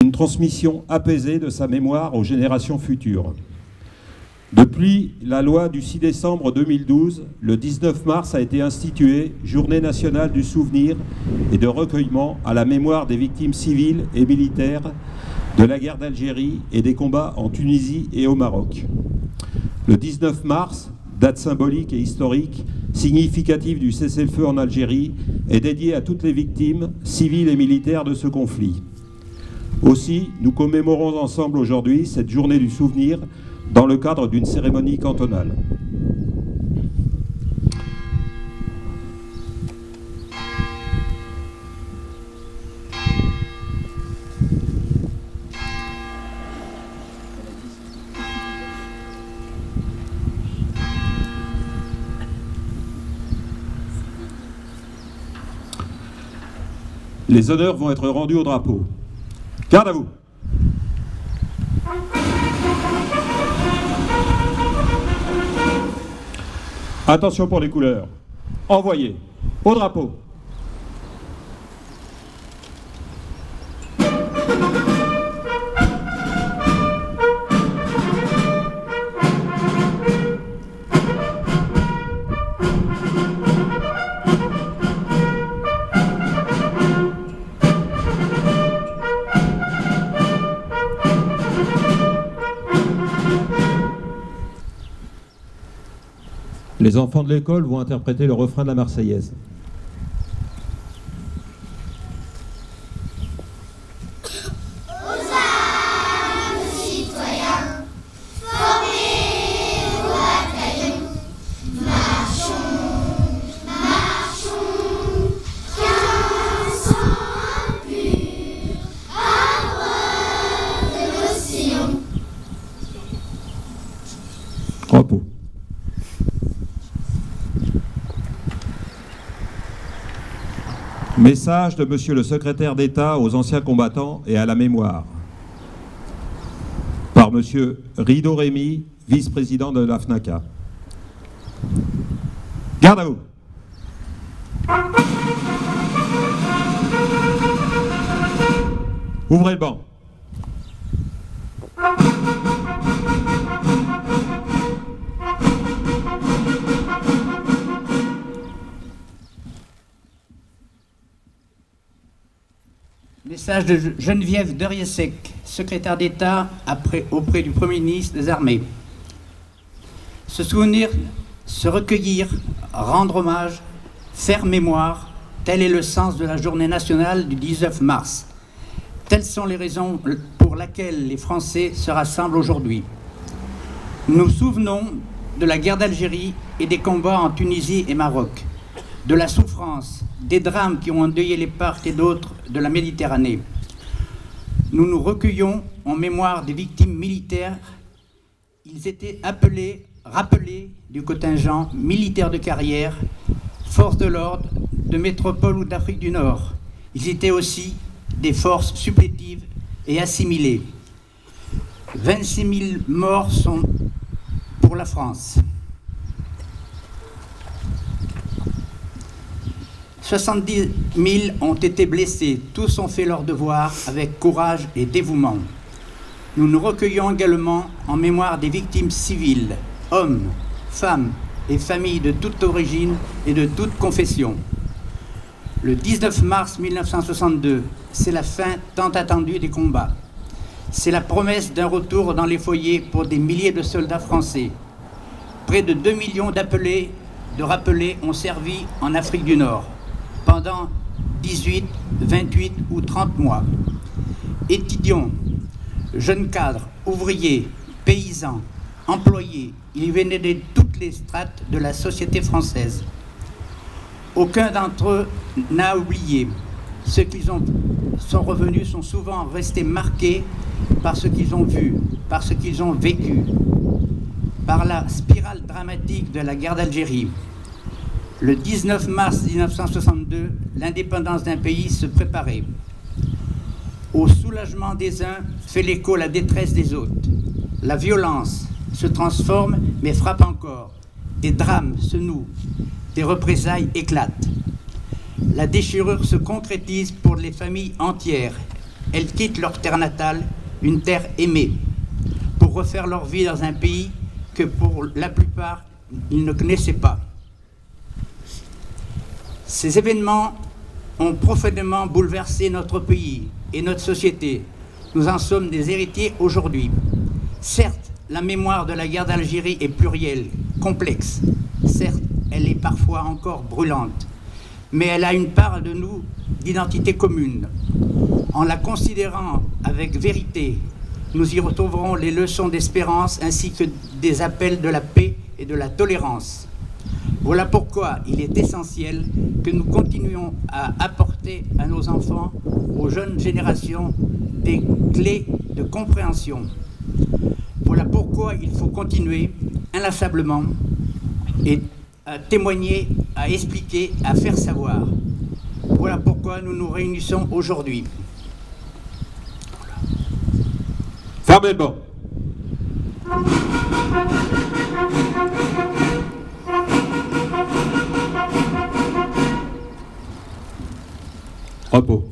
une transmission apaisée de sa mémoire aux générations futures. Depuis la loi du 6 décembre 2012, le 19 mars a été instituée Journée nationale du souvenir et de recueillement à la mémoire des victimes civiles et militaires de la guerre d'Algérie et des combats en Tunisie et au Maroc. Le 19 mars, date symbolique et historique, significative du cessez-le-feu en Algérie, est dédié à toutes les victimes civiles et militaires de ce conflit. Aussi, nous commémorons ensemble aujourd'hui cette journée du souvenir dans le cadre d'une cérémonie cantonale. Les honneurs vont être rendus au drapeau. Garde à vous. Attention pour les couleurs. Envoyez. Au drapeau. Les enfants de l'école vont interpréter le refrain de la Marseillaise. Repos. Message de Monsieur le secrétaire d'État aux anciens combattants et à la mémoire. Par Monsieur Rideau Rémy, vice-président de la FNACA. Garde à vous. Ouvrez le banc. Message de Geneviève Deriessec, secrétaire d'État auprès du Premier ministre des Armées. Se souvenir, se recueillir, rendre hommage, faire mémoire, tel est le sens de la journée nationale du 19 mars. Telles sont les raisons pour lesquelles les Français se rassemblent aujourd'hui. Nous nous souvenons de la guerre d'Algérie et des combats en Tunisie et Maroc, de la souffrance, des drames qui ont endeuillé les parts et d'autres de la Méditerranée. Nous nous recueillons en mémoire des victimes militaires. Ils étaient rappelés du contingent militaire de carrière, forces de l'ordre, de métropole ou d'Afrique du Nord. Ils étaient aussi des forces supplétives et assimilées. 26 000 morts sont pour la France. 70 000 ont été blessés. Tous ont fait leur devoir avec courage et dévouement. Nous nous recueillons également en mémoire des victimes civiles, hommes, femmes et familles de toute origine et de toute confession. Le 19 mars 1962, c'est la fin tant attendue des combats. C'est la promesse d'un retour dans les foyers pour des milliers de soldats français. Près de 2 millions de rappelés ont servi en Afrique du Nord pendant 18, 28 ou 30 mois. Étudiants, jeunes cadres, ouvriers, paysans, employés, ils venaient de toutes les strates de la société française. Aucun d'entre eux n'a oublié. Ceux qui sont revenus sont souvent restés marqués par ce qu'ils ont vu, par ce qu'ils ont vécu, par la spirale dramatique de la guerre d'Algérie. Le 19 mars 1962, l'indépendance d'un pays se préparait. Au soulagement des uns fait l'écho la détresse des autres. La violence se transforme mais frappe encore. Des drames se nouent, des représailles éclatent. La déchirure se concrétise pour les familles entières elles quittent leur terre natale, une terre aimée, pour refaire leur vie dans un pays que pour la plupart, ils ne connaissaient pas. Ces événements ont profondément bouleversé notre pays et notre société. Nous en sommes des héritiers aujourd'hui. Certes, la mémoire de la guerre d'Algérie est plurielle, complexe. Certes, elle est parfois encore brûlante. Mais elle a une part de nous d'identité commune. En la considérant avec vérité, nous y retrouverons les leçons d'espérance ainsi que des appels de la paix et de la tolérance. Voilà pourquoi il est essentiel que nous continuions à apporter à nos enfants, aux jeunes générations, des clés de compréhension. Voilà pourquoi il faut continuer inlassablement et à témoigner, à expliquer, à faire savoir. Voilà pourquoi nous nous réunissons aujourd'hui. Fermez le banc. Repos.